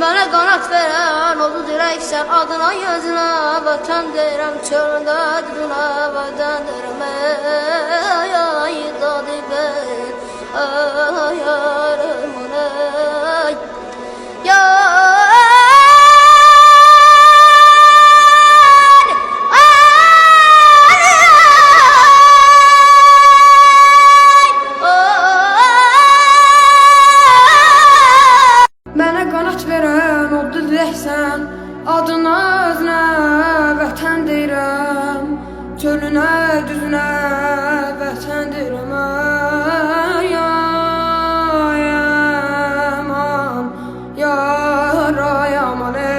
Mənə qanat verən oldu dirəksən, adına yazına vətən deyirəm, çölündə düzünə vətən deyirəm. Ay dadı ben, ay yarımın ay. Mənə qanat verən oldu dirəksən, adına özünə vətən deyirəm, çölünə düzünə vətən deyirəm. Ay aman, yar ay aman.